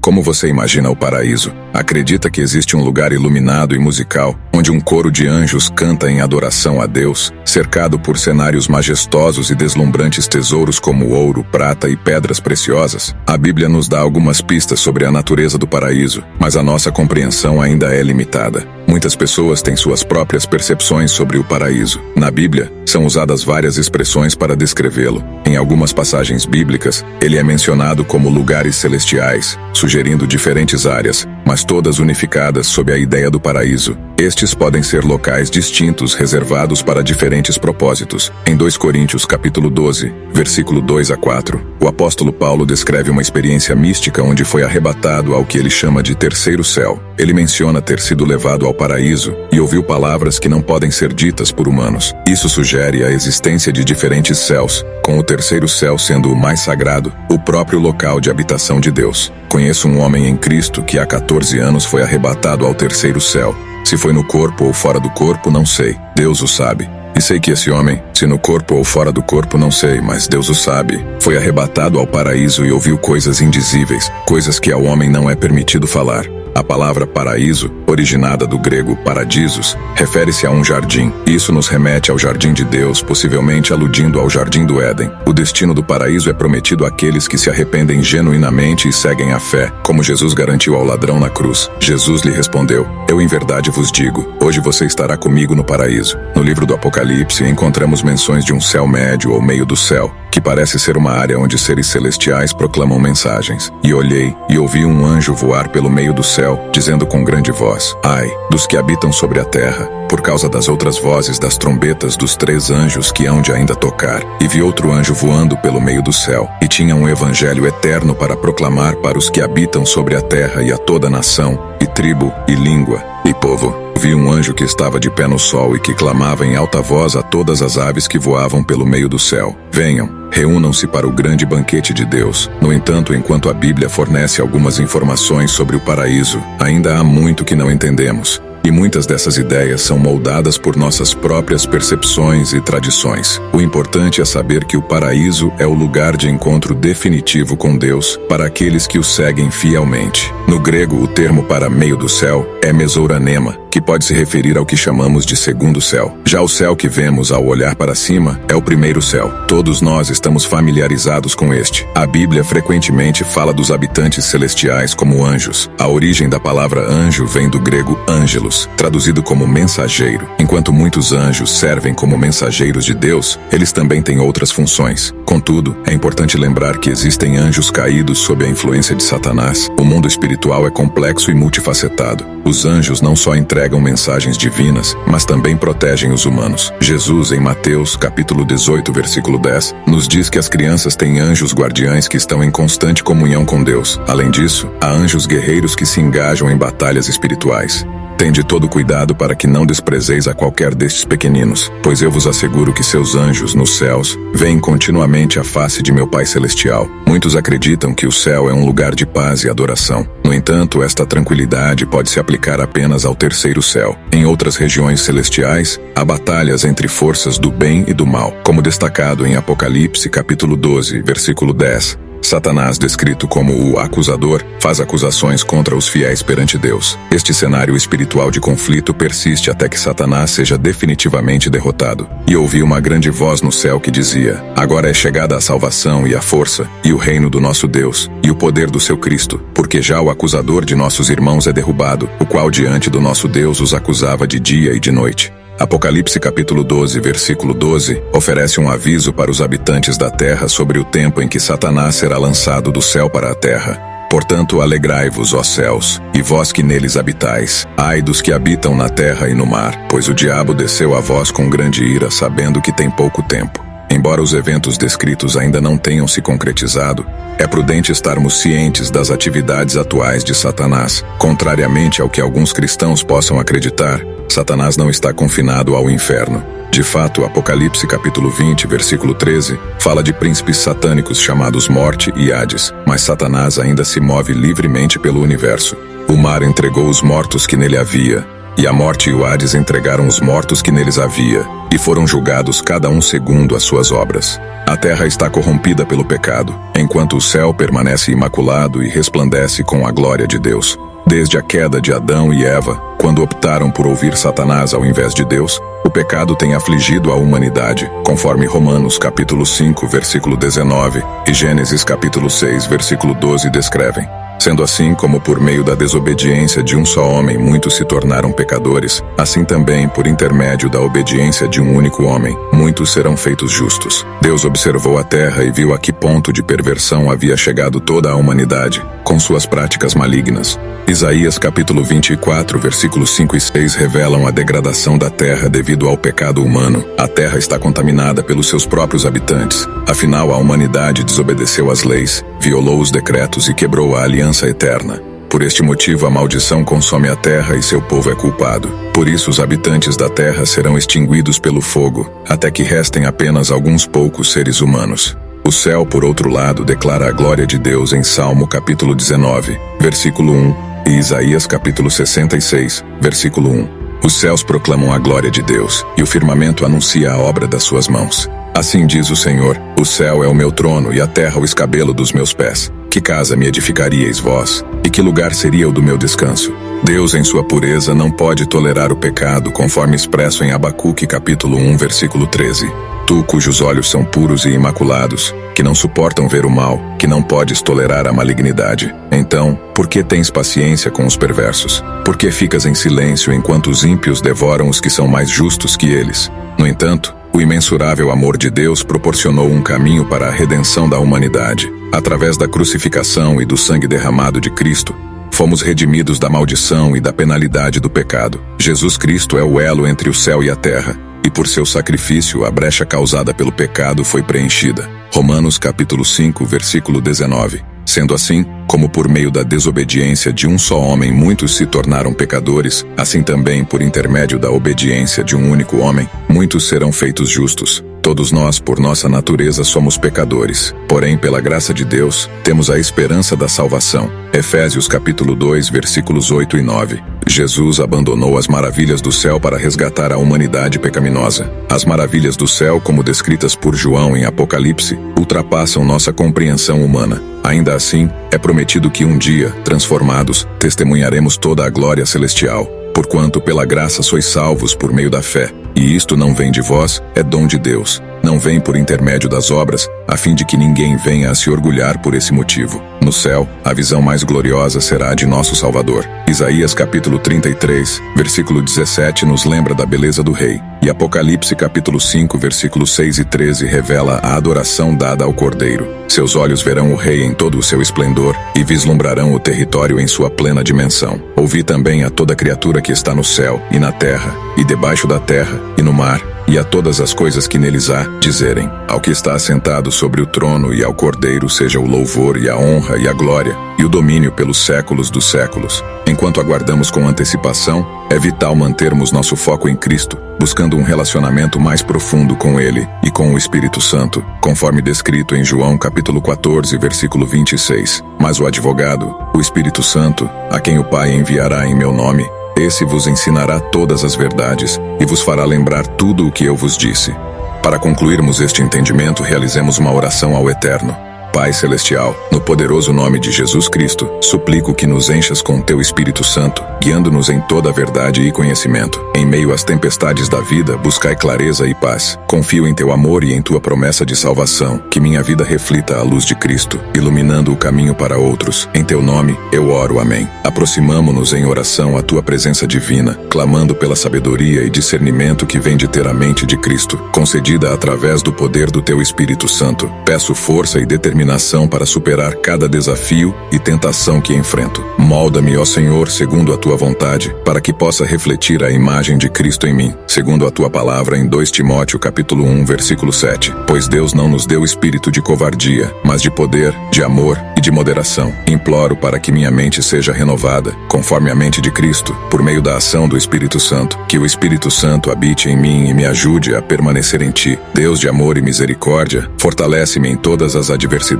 Como você imagina o paraíso? Acredita que existe um lugar iluminado e musical, onde um coro de anjos canta em adoração a Deus, cercado por cenários majestosos e deslumbrantes tesouros como ouro, prata e pedras preciosas? A Bíblia nos dá algumas pistas sobre a natureza do paraíso, mas a nossa compreensão ainda é limitada. Muitas pessoas têm suas próprias percepções sobre o paraíso. Na Bíblia, são usadas várias expressões para descrevê-lo. Em algumas passagens bíblicas, ele é mencionado como lugares celestiais, sugerindo diferentes áreas, mas todas unificadas sob a ideia do paraíso. Estes podem ser locais distintos reservados para diferentes propósitos. Em 2 Coríntios capítulo 12, versículo 2 a 4, o apóstolo Paulo descreve uma experiência mística onde foi arrebatado ao que ele chama de terceiro céu. Ele menciona ter sido levado ao paraíso e ouviu palavras que não podem ser ditas por humanos. Isso sugere a existência de diferentes céus, com o terceiro céu sendo o mais sagrado, o próprio local de habitação de Deus. Conheço um homem em Cristo que há 14 anos foi arrebatado ao terceiro céu. Se foi no corpo ou fora do corpo, não sei. Deus o sabe. E sei que esse homem, se no corpo ou fora do corpo, não sei, mas Deus o sabe, foi arrebatado ao paraíso e ouviu coisas indizíveis, coisas que ao homem não é permitido falar. A palavra paraíso, originada do grego paradisos, refere-se a um jardim. Isso nos remete ao jardim de Deus, possivelmente aludindo ao jardim do Éden. O destino do paraíso é prometido àqueles que se arrependem genuinamente e seguem a fé, como Jesus garantiu ao ladrão na cruz. Jesus lhe respondeu: "Eu em verdade vos digo, hoje você estará comigo no paraíso." No livro do Apocalipse, encontramos menções de um céu médio ou meio do céu, que parece ser uma área onde seres celestiais proclamam mensagens. E olhei, e ouvi um anjo voar pelo meio do céu, dizendo com grande voz: "Ai, dos que habitam sobre a terra, por causa das outras vozes das trombetas dos 3 anjos que hão de ainda tocar." E vi outro anjo voando pelo meio do céu, e tinha um evangelho eterno para proclamar para os que habitam sobre a terra e a toda nação, e tribo, e língua, e povo. Vi um anjo que estava de pé no sol e que clamava em alta voz a todas as aves que voavam pelo meio do céu: "Venham, reúnam-se para o grande banquete de Deus." No entanto, enquanto a Bíblia fornece algumas informações sobre o paraíso, ainda há muito que não entendemos. E muitas dessas ideias são moldadas por nossas próprias percepções e tradições. O importante é saber que o paraíso é o lugar de encontro definitivo com Deus para aqueles que o seguem fielmente. No grego, o termo para meio do céu é mesouranema, que pode se referir ao que chamamos de segundo céu. Já o céu que vemos ao olhar para cima é o primeiro céu. Todos nós estamos familiarizados com este. A Bíblia frequentemente fala dos habitantes celestiais como anjos. A origem da palavra anjo vem do grego ângelos, traduzido como mensageiro. Enquanto muitos anjos servem como mensageiros de Deus, eles também têm outras funções. Contudo, é importante lembrar que existem anjos caídos sob a influência de Satanás. O mundo espiritual é complexo e multifacetado. Os anjos não só entregam mensagens divinas, mas também protegem os humanos. Jesus, em Mateus, capítulo 18, versículo 10, nos diz que as crianças têm anjos guardiães que estão em constante comunhão com Deus. Além disso, há anjos guerreiros que se engajam em batalhas espirituais. Tende todo cuidado para que não desprezeis a qualquer destes pequeninos, pois eu vos asseguro que seus anjos nos céus veem continuamente a face de meu Pai Celestial. Muitos acreditam que o céu é um lugar de paz e adoração. No entanto, esta tranquilidade pode se aplicar apenas ao terceiro céu. Em outras regiões celestiais, há batalhas entre forças do bem e do mal, como destacado em Apocalipse capítulo 12, versículo 10. Satanás, descrito como o acusador, faz acusações contra os fiéis perante Deus. Este cenário espiritual de conflito persiste até que Satanás seja definitivamente derrotado. E ouvi uma grande voz no céu que dizia: "Agora é chegada a salvação e a força, e o reino do nosso Deus, e o poder do seu Cristo, porque já o acusador de nossos irmãos é derrubado, o qual diante do nosso Deus os acusava de dia e de noite." Apocalipse capítulo 12, versículo 12, oferece um aviso para os habitantes da terra sobre o tempo em que Satanás será lançado do céu para a terra. "Portanto, alegrai-vos, ó céus, e vós que neles habitais. Ai dos que habitam na terra e no mar, pois o diabo desceu a vós com grande ira, sabendo que tem pouco tempo." Embora os eventos descritos ainda não tenham se concretizado, é prudente estarmos cientes das atividades atuais de Satanás. Contrariamente ao que alguns cristãos possam acreditar, Satanás não está confinado ao inferno. De fato, Apocalipse capítulo 20, versículo 13, fala de príncipes satânicos chamados Morte e Hades, mas Satanás ainda se move livremente pelo universo. O mar entregou os mortos que nele havia, E a morte e o Hades entregaram os mortos que neles havia, e foram julgados cada um segundo as suas obras. A terra está corrompida pelo pecado, enquanto o céu permanece imaculado e resplandece com a glória de Deus. Desde a queda de Adão e Eva, quando optaram por ouvir Satanás ao invés de Deus, o pecado tem afligido a humanidade, conforme Romanos capítulo 5, versículo 19 e Gênesis capítulo 6, versículo 12 descrevem. Sendo assim, como por meio da desobediência de um só homem muitos se tornaram pecadores, assim também, por intermédio da obediência de um único homem, muitos serão feitos justos. Deus observou a terra e viu a que ponto de perversão havia chegado toda a humanidade, com suas práticas malignas. Isaías capítulo 24, versículos 5 e 6 revelam a degradação da terra devido ao pecado humano. A terra está contaminada pelos seus próprios habitantes. Afinal, a humanidade desobedeceu às leis, violou os decretos e quebrou a aliança eterna. Por este motivo, a maldição consome a terra e seu povo é culpado. Por isso, os habitantes da terra serão extinguidos pelo fogo, até que restem apenas alguns poucos seres humanos. O céu, por outro lado, declara a glória de Deus em Salmo capítulo 19, versículo 1, e Isaías capítulo 66, versículo 1. Os céus proclamam a glória de Deus, e o firmamento anuncia a obra das suas mãos. Assim diz o Senhor: o céu é o meu trono e a terra o escabelo dos meus pés. Que casa me edificaríeis vós? E que lugar seria o do meu descanso? Deus, em sua pureza, não pode tolerar o pecado, conforme expresso em Abacuque capítulo 1, versículo 13. Tu, cujos olhos são puros e imaculados, que não suportam ver o mal, que não podes tolerar a malignidade. Então, por que tens paciência com os perversos? Por que ficas em silêncio enquanto os ímpios devoram os que são mais justos que eles? No entanto, o imensurável amor de Deus proporcionou um caminho para a redenção da humanidade. Através da crucificação e do sangue derramado de Cristo, fomos redimidos da maldição e da penalidade do pecado. Jesus Cristo é o elo entre o céu e a terra, e por seu sacrifício a brecha causada pelo pecado foi preenchida. Romanos capítulo 5, versículo 19. Sendo assim, como por meio da desobediência de um só homem muitos se tornaram pecadores, assim também por intermédio da obediência de um único homem, muitos serão feitos justos. Todos nós, por nossa natureza, somos pecadores. Porém, pela graça de Deus, temos a esperança da salvação. Efésios capítulo 2, versículos 8 e 9. Jesus abandonou as maravilhas do céu para resgatar a humanidade pecaminosa. As maravilhas do céu, como descritas por João em Apocalipse, ultrapassam nossa compreensão humana. Ainda assim, é prometido que um dia, transformados, testemunharemos toda a glória celestial. Porquanto pela graça sois salvos por meio da fé, e isto não vem de vós, é dom de Deus. Não vem por intermédio das obras, a fim de que ninguém venha a se orgulhar por esse motivo. No céu, a visão mais gloriosa será a de nosso Salvador. Isaías capítulo 33, versículo 17 nos lembra da beleza do Rei. E Apocalipse capítulo 5, versículos 6 e 13 revela a adoração dada ao Cordeiro. Seus olhos verão o Rei em todo o seu esplendor e vislumbrarão o território em sua plena dimensão. Ouvi também a toda criatura que está no céu e na terra, e debaixo da terra, e no mar, e a todas as coisas que neles há, dizerem: ao que está assentado sobre o trono e ao Cordeiro seja o louvor e a honra e a glória, e o domínio pelos séculos dos séculos. Enquanto aguardamos com antecipação, é vital mantermos nosso foco em Cristo, buscando um relacionamento mais profundo com Ele e com o Espírito Santo, conforme descrito em João capítulo 14, versículo 26. Mas o advogado, o Espírito Santo, a quem o Pai enviará em meu nome, esse vos ensinará todas as verdades e vos fará lembrar tudo o que eu vos disse. Para concluirmos este entendimento, realizemos uma oração ao Eterno. Pai Celestial, no poderoso nome de Jesus Cristo, suplico que nos enchas com teu Espírito Santo, guiando-nos em toda a verdade e conhecimento. Em meio às tempestades da vida, buscai clareza e paz. Confio em teu amor e em tua promessa de salvação, que minha vida reflita a luz de Cristo, iluminando o caminho para outros. Em teu nome, eu oro, amém. Aproximamo-nos em oração à tua presença divina, clamando pela sabedoria e discernimento que vem de ter a mente de Cristo, concedida através do poder do teu Espírito Santo. Peço força e determinação para superar cada desafio e tentação que enfrento. Molda-me, ó Senhor, segundo a tua vontade, para que possa refletir a imagem de Cristo em mim, segundo a tua palavra em 2 Timóteo capítulo 1, versículo 7. Pois Deus não nos deu espírito de covardia, mas de poder, de amor e de moderação. Imploro para que minha mente seja renovada, conforme a mente de Cristo, por meio da ação do Espírito Santo. Que o Espírito Santo habite em mim e me ajude a permanecer em ti. Deus de amor e misericórdia, fortalece-me em todas as adversidades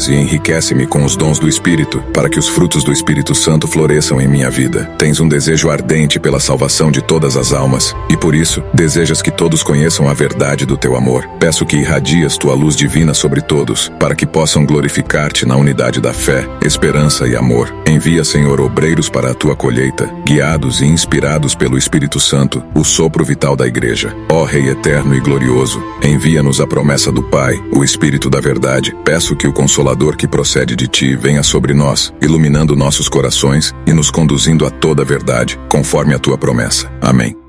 e enriquece-me com os dons do Espírito, para que os frutos do Espírito Santo floresçam em minha vida. Tens um desejo ardente pela salvação de todas as almas, e por isso, desejas que todos conheçam a verdade do teu amor. Peço que irradias tua luz divina sobre todos, para que possam glorificar-te na unidade da fé, esperança e amor. Envia, Senhor, obreiros para a tua colheita, guiados e inspirados pelo Espírito Santo, o sopro vital da Igreja. Ó Rei eterno e glorioso, envia-nos a promessa do Pai, o Espírito da verdade. Peço que o Consolador que procede de ti venha sobre nós, iluminando nossos corações e nos conduzindo a toda a verdade, conforme a tua promessa. Amém.